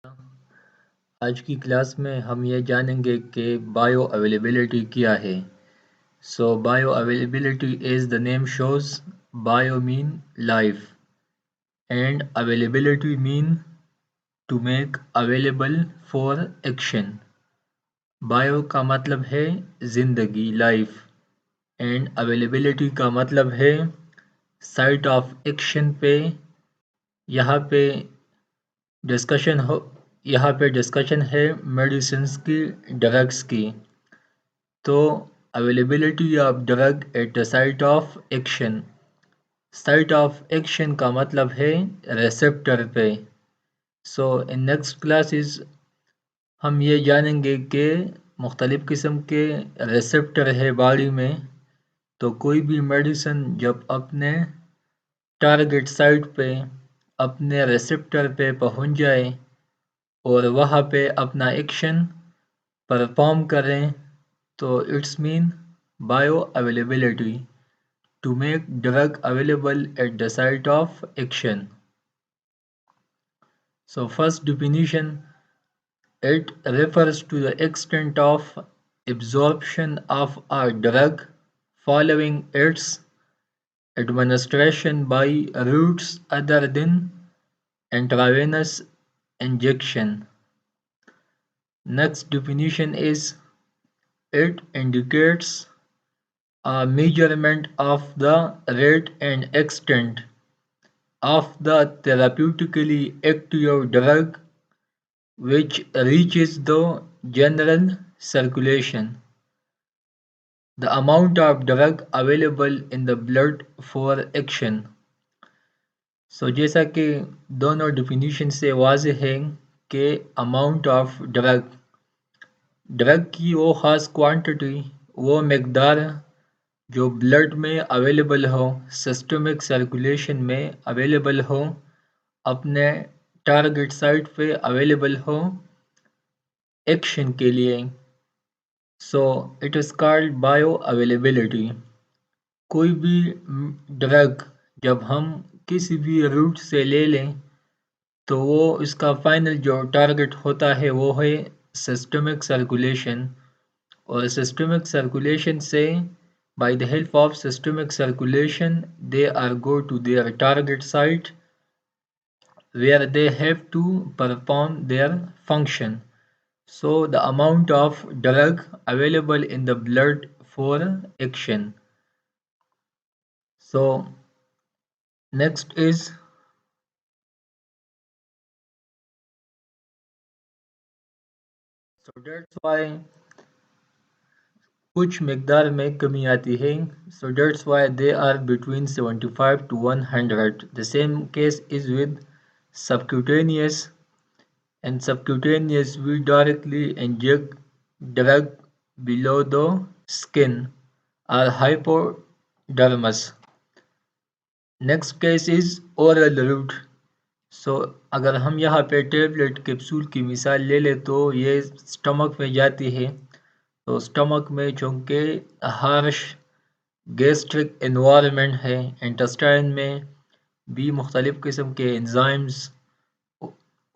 آج کی کلاس میں ہم یہ جانیں گے کہ بایو اویلیبلٹی کیا ہے. So bioavailability is the name shows. Bio mean life and availability mean to make available for action. Bio کا مطلب ہے زندگی لائف اینڈ اویلیبلٹی کا مطلب ہے سائٹ آف ایکشن پہ. یہاں پہ ڈسکشن ہے میڈیسنس کی ڈرگس کی. تو availability of drug at the site of action. Site of action کا مطلب ہے ریسپٹر پہ. سو ان نیکسٹ کلاسز ہم یہ جانیں گے کہ مختلف قسم کے ریسپٹر ہے باڈی میں. تو کوئی بھی میڈیسن جب اپنے ٹارگٹ سائٹ پہ اپنے ریسپٹر پہ پہنچ جائے اور وہاں پہ اپنا ایکشن پرفارم کریں تو it's mean bioavailability to make drug available at the site of action. So first definition, it refers to the extent of absorption of a drug following its administration by routes other than intravenous injection. Next definition is it indicates a measurement of the rate and extent of the therapeutically active drug which reaches the general circulation. The amount of drug available in the blood for action. So جیسا کہ دونوں definition سے واضح ہے کہ amount of drug کی وہ خاص کوانٹٹی، وہ مقدار جو بلڈ میں اویلیبل ہو، سسٹمک سرکولیشن میں اویلیبل ہو، اپنے ٹارگٹ سائٹ پہ اویلیبل ہو ایکشن کے لیے. So it is called bio availability. کوئی بھی ڈرگ جب ہم کسی بھی روٹ سے لے لیں تو وہ اس کا فائنل جو ٹارگٹ ہوتا ہے وہ ہے سسٹمک سرکولیشن. اور سسٹمک سرکولیشن سے by the help of systemic circulation they are go to their target site where they have to perform their function. So the amount of drug available in the blood for action. So next is that's why کچھ مقدار میں کمی آتی ہے. So that's why they are between 75 to 100. The same case is with subcutaneous. In subcutaneous we directly inject drug below the skin or hypodermis. Next case is oral route. So اگر ہم یہاں پہ ٹیبلٹ کیپسول کی مثال لے لیں تو یہ سٹمک میں جاتی ہے. تو سٹمک میں چونکہ ہارش گیسٹرک انوائرمنٹ ہے، انٹسٹائن میں بھی مختلف قسم کے انزائمز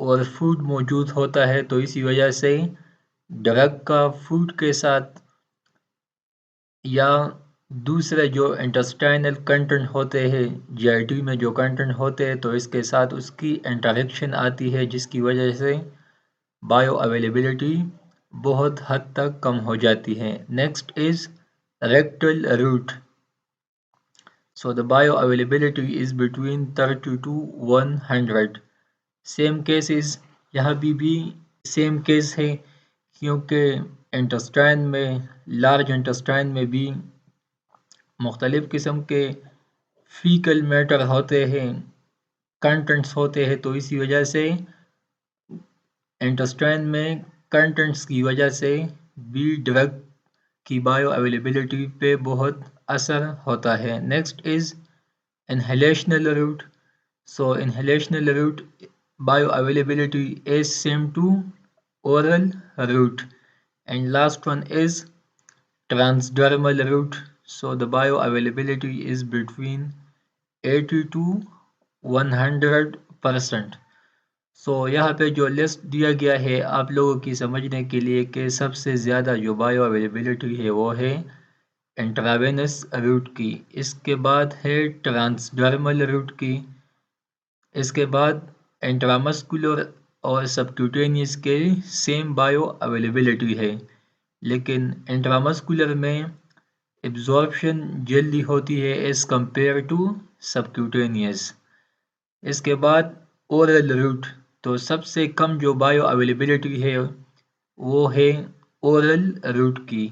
اور فوڈ موجود ہوتا ہے، تو اسی وجہ سے ڈرگ کا فوڈ کے ساتھ یا دوسرے جو انٹسٹائنل کنٹینٹ ہوتے ہیں، جی آئی ٹی میں جو کنٹینٹ ہوتے ہیں، تو اس کے ساتھ اس کی انٹریکشن آتی ہے جس کی وجہ سے بایو اویلیبلٹی بہت حد تک کم ہو جاتی ہے. Next is rectal route. So the bioavailability is between 30 to 100. Same cases یہاں بھی سیم کیس ہے کیونکہ انٹسٹائن میں لارج انٹسٹائن میں بھی مختلف قسم کے فیکل میٹر ہوتے ہیں، کنٹینٹس ہوتے ہیں، تو اسی وجہ سے انٹسٹائن میں کنٹینٹس کی وجہ سے بھی ڈرگ کی بایو اویلیبلٹی پہ بہت اثر ہوتا ہے. Next is inhalational route. So inhalational route bioavailability is same to oral route. And last one is transdermal route. So the bioavailability is between 80 to 100%. یہاں پہ جو لسٹ دیا گیا ہے آپ لوگوں کی سمجھنے کے لیے کہ سب سے زیادہ جو بایو اویلیبلٹی ہے وہ ہے انٹراوینس روٹ کی، اس کے بعد ہے ٹرانسڈرمل روٹ کی، اس کے بعد انٹرامسکولر اور سبکیوٹینیس کے سیم بایو اویلیبلٹی ہے، لیکن انٹرامسکولر میں ایبزارپشن جلدی ہوتی ہے ایز کمپیئر ٹو سبکیوٹینیس۔ اس کے بعد اورل روٹ، تو سب سے کم جو بایو اویلیبلٹی ہے وہ ہے اورل روٹ کی،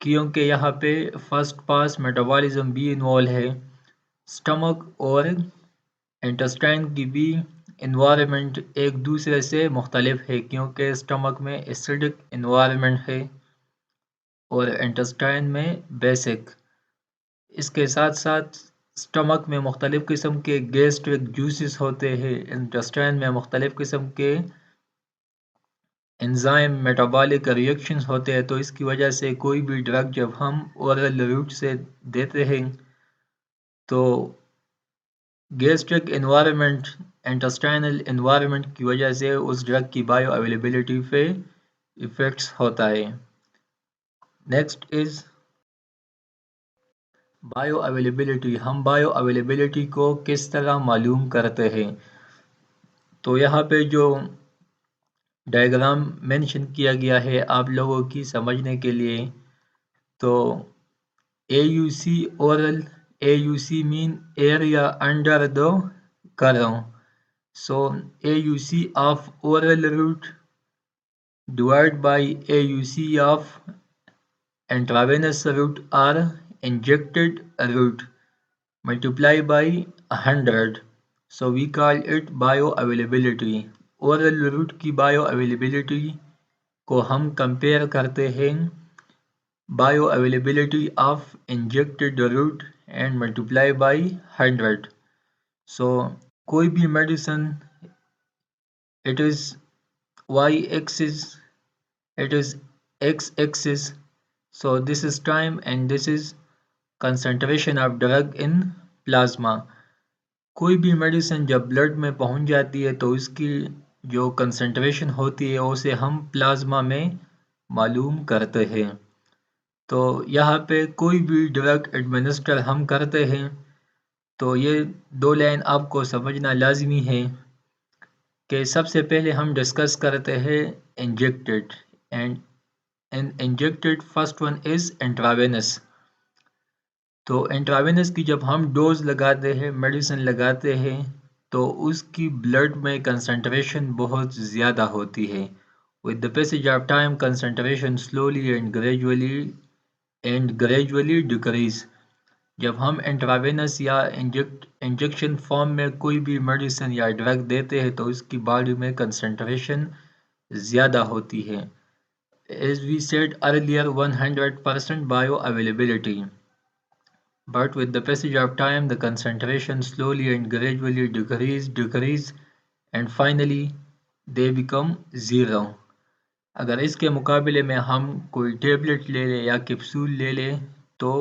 کیونکہ یہاں پہ فرسٹ پاس میٹابولزم بھی انوالو ہے، سٹمک اور انٹسٹائن کی بھی انوائرمنٹ ایک دوسرے سے مختلف ہے، کیونکہ سٹمک میں ایسیڈک انوائرمنٹ ہے اور انٹسٹائن میں بیسک۔ اس کے ساتھ ساتھ سٹمک میں مختلف قسم کے گیسٹرک جوسز ہوتے ہیں، انٹسٹائن میں مختلف قسم کے انزائم میٹابولک ریئیکشنز ہوتے ہیں، تو اس کی وجہ سے کوئی بھی ڈرگ جب ہم اورل روٹ سے دیتے ہیں تو گیسٹرک انوائرمنٹ انٹسٹائنل انوائرمنٹ کی وجہ سے اس ڈرگ کی بایو اویلیبلٹی پہ ایفیکٹس ہوتا ہے۔ نیکسٹ از بایو اویلیبلٹی۔ ہم بایو اویلیبلٹی کو کس طرح معلوم کرتے ہیں؟ تو یہاں پہ جو ڈائیگرام مینشن کیا گیا ہے آپ لوگوں کی سمجھنے کے لیے، تو AUC oral, AUC mean area under the curve. So AUC of oral route divided by AUC of intravenous route or injected route multiply by 100. So we call it bioavailability. Oral route کی bioavailability کو ہم compare کرتے ہیں bioavailability of injected route and multiply by 100. So کوئی بھی medicine, it is y-axis, it is x-axis. So this is time and this is concentration of drug in plasma. کوئی بھی medicine جب بلڈ میں پہنچ جاتی ہے تو اس کی جو کنسنٹریشن ہوتی ہے اسے ہم پلازما میں معلوم کرتے ہیں۔ تو یہاں پہ کوئی بھی ڈرگ ایڈمنسٹر ہم کرتے ہیں تو یہ دو لائن آپ کو سمجھنا لازمی ہے کہ سب سے پہلے ہم ڈسکس کرتے ہیں injected, and injected first one is intravenous. تو انٹراوینس کی جب ہم ڈوز لگاتے ہیں، میڈیسن لگاتے ہیں، تو اس کی بلڈ میں کنسنٹریشن بہت زیادہ ہوتی ہے۔ with the passage of time concentration slowly and gradually decrease. جب ہم انٹراوینس یا انجیکشن فارم میں کوئی بھی میڈیسن یا ڈرگ دیتے ہیں تو اس کی باڈی میں کنسنٹریشن زیادہ ہوتی ہے۔ as we said earlier 100% bioavailability. But with the passage of time, the concentration slowly and gradually decrease and finally they become zero. اگر اس کے مقابلے میں ہم کوئی ٹیبلٹ لے لیں یا کیپسول لے لیں تو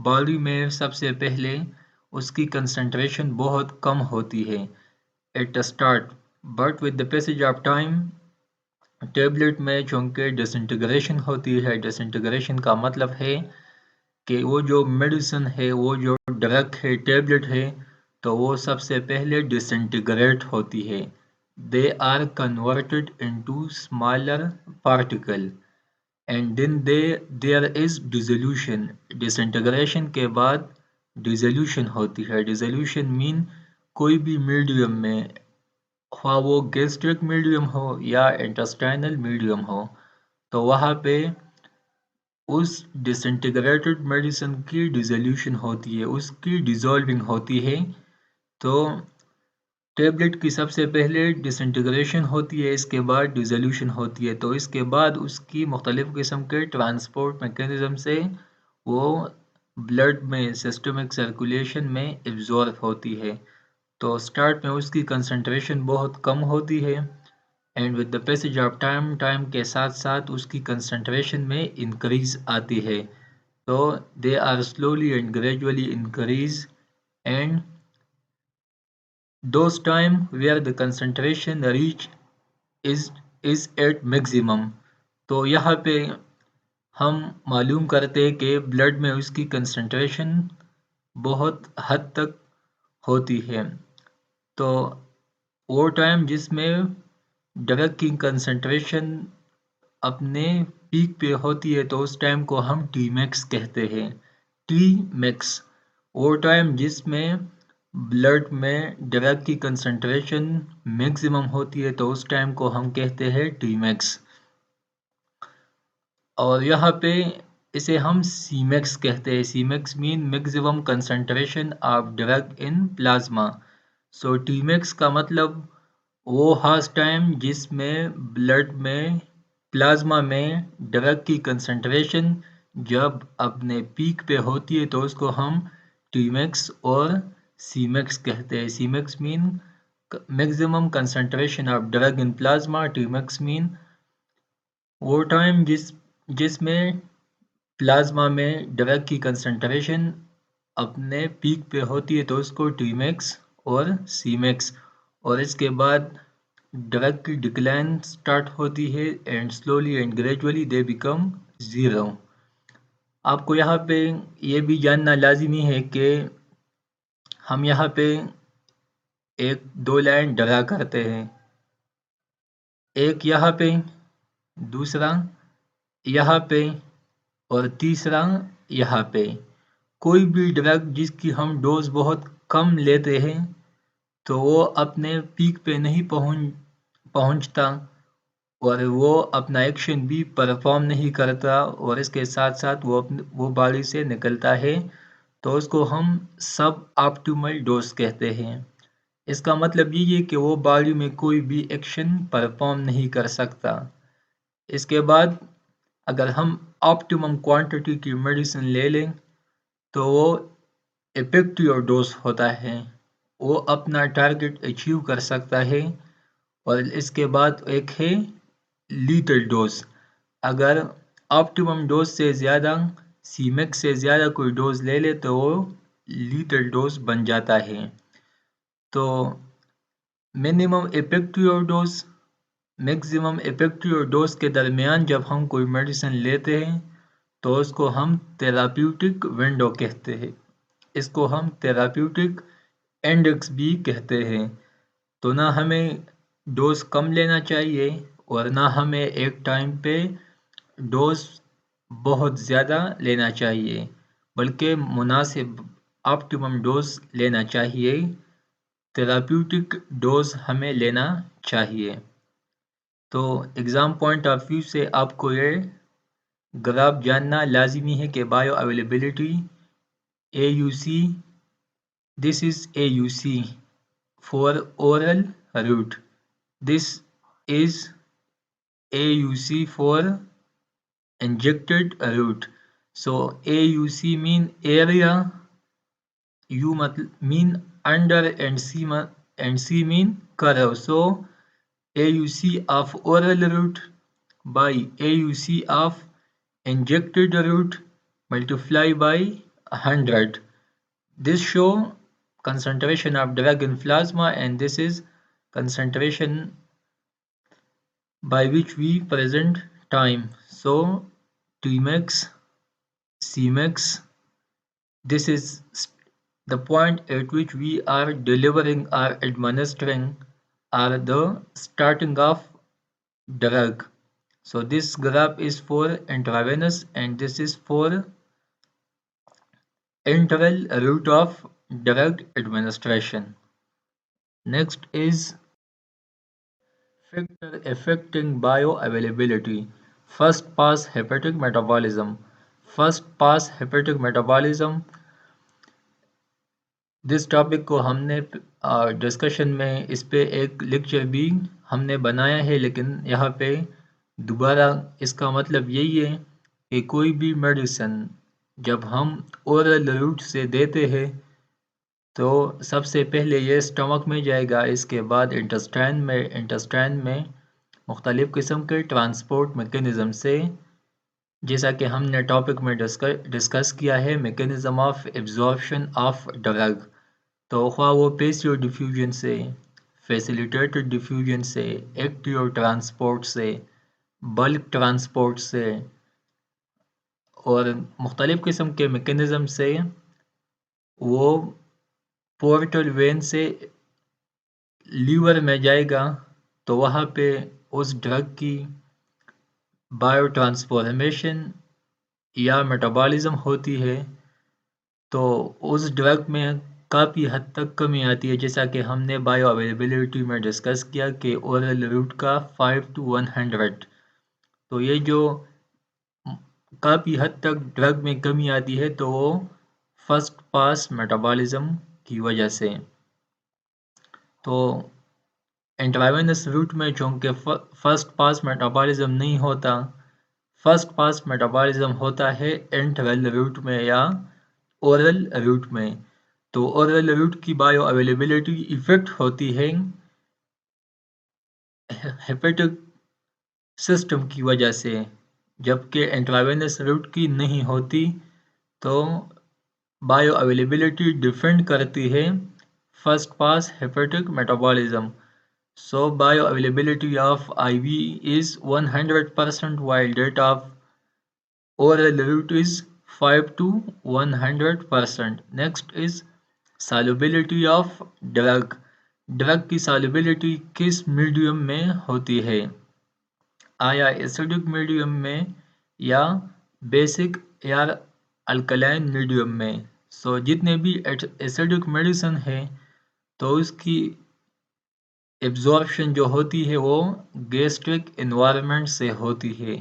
باڈی میں سب سے پہلے اس کی کنسنٹریشن بہت کم ہوتی ہے at start, but with the passage of time tablet میں چونکہ ڈسنٹیگریشن ہوتی ہے، ڈسنٹیگریشن کا مطلب ہے کہ وہ جو میڈیسن ہے، وہ جو ڈرگ ہے، ٹیبلٹ ہے، تو وہ سب سے پہلے ڈسنٹیگریٹ ہوتی ہے۔ They are converted into smaller particle and then there is dissolution. Disintegration کے بعد dissolution ہوتی ہے۔ Dissolution mean کوئی بھی میڈیم میں، خواہ وہ گیسٹرک میڈیم ہو یا انٹسٹائنل میڈیم ہو، تو وہاں پہ اس ڈس انٹیگریٹڈ میڈیسن کی ڈیزولیوشن ہوتی ہے، اس کی ڈیزولونگ ہوتی ہے۔ تو ٹیبلٹ کی سب سے پہلے ڈس انٹیگریشن ہوتی ہے، اس کے بعد ڈیزولیوشن ہوتی ہے، تو اس کے بعد اس کی مختلف قسم کے ٹرانسپورٹ میکینزم سے وہ بلڈ میں سسٹمک سرکولیشن میں ایبزارب ہوتی ہے۔ تو سٹارٹ میں اس کی کنسنٹریشن بہت کم ہوتی ہے and with the passage of time کے ساتھ ساتھ اس کی کنسنٹریشن میں انکریز آتی ہے۔ تو they are slowly and gradually increase and those time where the concentration reach is is at maximum. تو یہاں پہ ہم معلوم کرتے ہیں کہ بلڈ میں اس کی کنسنٹریشن بہت حد تک ہوتی ہے. تو وہ ٹائم جس میں ڈرگ کی کنسنٹریشن اپنے پیک پہ ہوتی ہے تو اس ٹائم کو ہم ٹی میکس کہتے ہیں. ٹی میکس وہ ٹائم جس میں بلڈ میں ڈرگ کی کنسنٹریشن میکسیمم ہوتی ہے تو اس ٹائم کو ہم کہتے ہیں ٹی میکس. اور یہاں پہ اسے ہم سی میکس کہتے ہیں. C max mean maximum concentration of drug in plasma. So T max کا مطلب وہ ہاس ٹائم جس میں بلڈ میں پلازما میں ڈرگ کی کنسنٹریشن جب اپنے پیک پہ ہوتی ہے تو اس کو ہم ٹی میکس اور سی میکس کہتے ہیں. C max mean maximum concentration of drug in plasma. T max mean وہ ٹائم جس میں پلازما میں ڈرگ کی کنسنٹریشن اپنے پیک پہ ہوتی ہے تو اس کو ٹی میکس اور سی میکس. اور اس کے بعد ڈرگ کی ڈکلائن سٹارٹ ہوتی ہے and slowly and gradually they become zero. آپ کو یہاں پہ یہ بھی جاننا لازمی ہے کہ ہم یہاں پہ ایک دو لائن ڈرا کرتے ہیں، ایک یہاں پہ، دوسرا یہاں پہ اور تیسرا یہاں پہ. کوئی بھی ڈرگ جس کی ہم ڈوز بہت کم لیتے ہیں تو وہ اپنے پیک پہ نہیں پہنچتا اور وہ اپنا ایکشن بھی پرفارم نہیں کرتا اور اس کے ساتھ ساتھ وہ باڈی سے نکلتا ہے تو اس کو ہم سب آپٹیمل ڈوز کہتے ہیں. اس کا مطلب یہ ہے کہ وہ باڈی میں کوئی بھی ایکشن پرفارم نہیں کر سکتا. اس کے بعد اگر ہم آپٹیمم کوانٹٹی کی میڈیسن لے لیں تو وہ افیکٹیو ڈوز ہوتا ہے، وہ اپنا ٹارگٹ اچیو کر سکتا ہے. اور اس کے بعد ایک ہے لیٹل ڈوز. اگر آپٹیمم ڈوز سے زیادہ سی میکس سے زیادہ کوئی ڈوز لے لے تو وہ لیٹل ڈوز بن جاتا ہے. تو minimum effective dose maximum effective dose کے درمیان جب ہم کوئی میڈیسن لیتے ہیں تو اس کو ہم تھیراپیوٹک ونڈو کہتے ہیں. اس کو ہم تھیراپیوٹک انڈیکس بھی کہتے ہیں. تو نہ ہمیں ڈوز کم لینا چاہیے اور نہ ہمیں ایک ٹائم پہ ڈوز بہت زیادہ لینا چاہیے، بلکہ مناسب آپٹیمم ڈوز لینا چاہیے. تھیراپیوٹک ڈوز ہمیں لینا چاہیے. تو ایگزام پوائنٹ آف ویو سے آپ کو یہ گراف جاننا لازمی ہے کہ bioavailability A U C, this is A U C for oral route, this is A U C for injected route. So A U C mean area, U mean under and C mean curve. So AUC of oral route by AUC of injected route multiply by 100. This show concentration of drug in plasma and this is concentration by which we present time. So Tmax, Cmax, this is the point at which we are delivering or administering are the starting of drug. So this graph is for intravenous and this is for enteral route of drug administration. Next is factor affecting bioavailability. First pass hepatic metabolism. First pass hepatic metabolism. جس topic کو ہم نے discussion میں اس پہ ایک lecture بھی ہم نے بنایا ہے، لیکن یہاں پہ دوبارہ اس کا مطلب یہی ہے کہ کوئی بھی میڈیسن جب ہم اورل روٹ سے دیتے ہیں تو سب سے پہلے یہ اسٹمک میں جائے گا، اس کے بعد انٹسٹائن میں مختلف قسم کے ٹرانسپورٹ میکینزم سے، جیسا کہ ہم نے ٹاپک میں ڈسکس کیا ہے mechanism of absorption of drug. تو خواہ وہ پیسیو ڈیفیوژن سے، فیسیلیٹیٹڈ ڈیفیوژن سے، ایکٹیو ٹرانسپورٹ سے، بلک ٹرانسپورٹ سے اور مختلف قسم کے میکینزم سے، وہ پورٹل وین سے لیور میں جائے گا تو وہاں پہ اس ڈرگ کی بایو ٹرانسفارمیشن یا میٹابولزم ہوتی ہے، تو اس ڈرگ میں کافی حد تک کمی آتی ہے، جیسا کہ ہم نے بایو اویلیبلٹی میں ڈسکس کیا کہ اورل روٹ کا 5 to 100، تو یہ جو کافی حد تک ڈرگ میں کمی آتی ہے تو وہ فرسٹ پاس میٹابولزم کی وجہ سے۔ تو انٹراوینس روٹ میں چونکہ فرسٹ پاس میٹابولزم نہیں ہوتا، فرسٹ پاس میٹابولزم ہوتا ہے انٹرل روٹ میں یا اورل روٹ میں، تو اورل روٹ کی بایو اویلیبلٹی ایفیکٹ ہوتی ہے ہیپیٹک سسٹم کی وجہ سے، جبکہ انٹراوینس روٹ کی نہیں ہوتی، تو بایو اویلیبلٹی ڈیپینڈ کرتی ہے first pass hepatic metabolism. So bioavailability of IV is 100% while that of oral route is 5 to 100%. Next is solubility of drug. Drug کی solubility کس میڈیم میں ہوتی ہے؟ آیا ایسیڈک میڈیم میں یا بیسک یا الکلائن میڈیم میں؟ سو جتنے بھی ایسیڈک میڈیسن ہے تو اس کی ایبزارپشن جو ہوتی ہے وہ گیسٹرک انوائرمنٹ سے ہوتی ہے،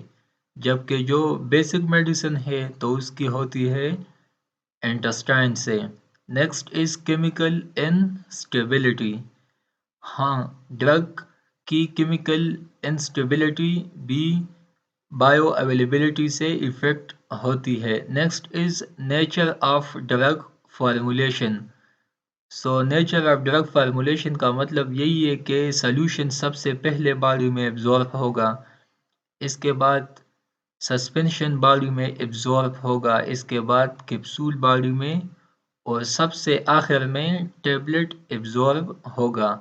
جبکہ جو بیسک میڈیسن ہے تو اس کی ہوتی ہے انٹسٹائن سے۔ Next is chemical instability. ہاں، ڈرگ کی کیمیکل انسٹیبلٹی بھی بایو اویلیبلٹی سے افیکٹ ہوتی ہے۔ Next is nature of drug formulation. So nature of drug formulation کا مطلب یہی ہے کہ سلیوشن سب سے پہلے باڈی میں ایبزارب ہوگا، اس کے بعد سسپینشن باڈی میں ایبزارب ہوگا، اس کے بعد کیپسول باڈی میں، اور سب سے آخر میں ٹیبلٹ ایبزارب ہوگا۔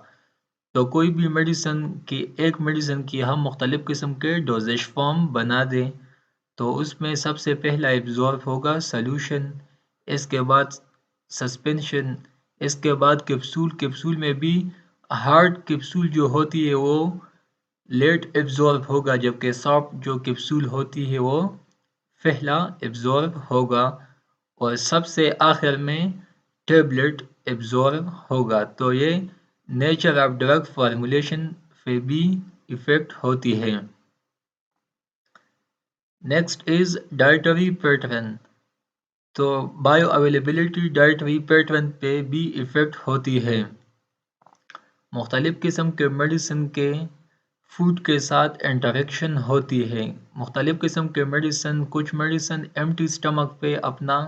تو کوئی بھی ایک میڈیسن کی ہم مختلف قسم کے ڈوزیج فارم بنا دیں تو اس میں سب سے پہلا ایبزارب ہوگا سلیوشن، اس کے بعد سسپینشن، اس کے بعد کیپسول میں بھی ہارڈ کیپسول جو ہوتی ہے وہ لیٹ ایبزارب ہوگا، جبکہ سافٹ جو کیپسول ہوتی ہے وہ پہلا ایبزارب ہوگا، اور سب سے آخر میں ٹیبلٹ ایبزارب ہوگا۔ تو یہ نیچر آف ڈرگ فارمولیشن پہ بھی ایفیکٹ ہوتی ہے۔ نیکسٹ از ڈائٹری پیٹرن۔ تو بایو اویلیبلٹی ڈائٹری پیٹرن پہ بھی ایفیکٹ ہوتی ہے۔ مختلف قسم کے میڈیسن کے فوڈ کے ساتھ انٹریکشن ہوتی ہے۔ مختلف قسم کے کچھ میڈیسن ایمٹی سٹمک پہ اپنا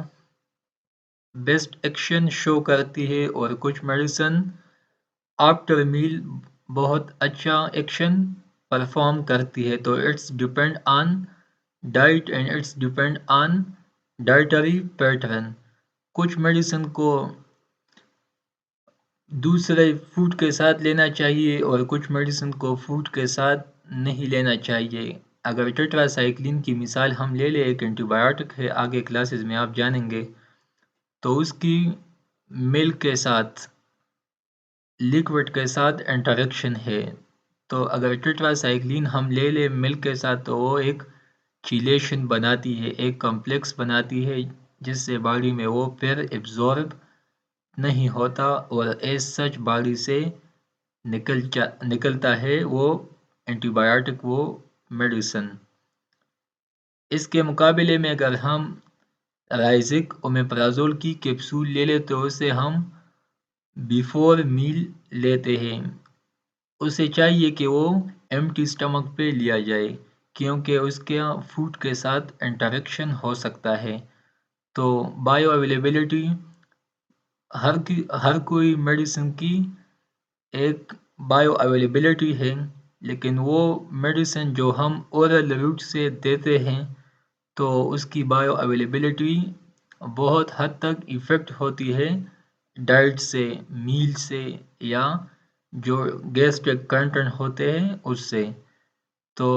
بیسٹ ایکشن شو کرتی ہے، اور کچھ میڈیسن آفٹر میل بہت اچھا ایکشن پرفارم کرتی ہے۔ تو it's depend on diet and it's depend on dietary pattern. کچھ میڈیسن کو دوسرے فوڈ کے ساتھ لینا چاہیے اور کچھ میڈیسن کو فوڈ کے ساتھ نہیں لینا چاہیے۔ اگر ٹیٹرا سائیکلین کی مثال ہم لے لیں، ایک اینٹی بایوٹک ہے، آگے کلاسز میں آپ جانیں گے، تو اس کی ملک کے ساتھ، لیکوڈ کے ساتھ انٹریکشن ہے۔ تو اگر ٹیٹرا سائیکلین ہم لے لیں ملک کے ساتھ تو وہ ایک چیلیشن بناتی ہے، ایک کمپلیکس بناتی ہے، جس سے باڈی میں وہ پھر ایبزارب نہیں ہوتا، اور ایز سچ باڈی سے نکلتا ہے وہ اینٹی بایوٹک، وہ میڈیسن۔ اس کے مقابلے میں اگر ہم رائزک اومیپرازول کی کیپسول لے لیں تو اسے ہم بیفور میل لیتے ہیں۔ اسے چاہیے کہ وہ ایمٹی سٹمک پہ لیا جائے، کیونکہ اس کے فوڈ کے ساتھ انٹریکشن ہو سکتا ہے۔ تو بایو اویلیبلٹی ہر کوئی میڈیسن کی ایک بایو اویلیبلٹی ہے، لیکن وہ میڈیسن جو ہم اورل روٹ سے دیتے ہیں تو اس کی بایو اویلیبلٹی بہت حد تک ایفیکٹ ہوتی ہے ڈائٹ سے، میل سے، یا جو گیسٹرک کنٹینٹ ہوتے ہیں اس سے۔ تو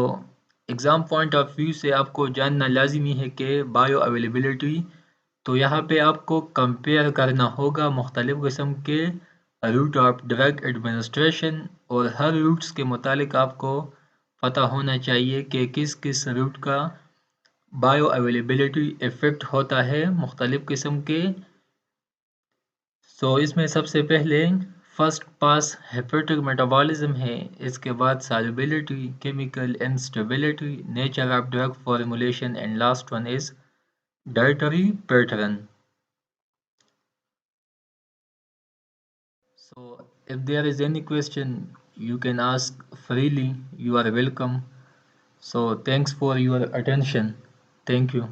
ایگزام پوائنٹ آف ویو سے آپ کو جاننا لازمی ہے کہ بایو اویلیبلٹی، تو یہاں پہ آپ کو کمپیئر کرنا ہوگا مختلف قسم کے روٹ آف ڈرگ ایڈمنسٹریشن، اور ہر روٹس کے متعلق آپ کو پتہ ہونا چاہیے کہ کس کس روٹ کا بایو اویلیبلٹی افیکٹ ہوتا ہے مختلف قسم کے۔ سو اس میں سب سے پہلے فرسٹ پاس ہیپیٹک میٹابولزم ہے، اس کے بعد solubility، chemical instability, nature of drug formulation, and last one is dietary pattern. So if there is any question you can ask freely, you are welcome. So thanks for your attention. Thank you.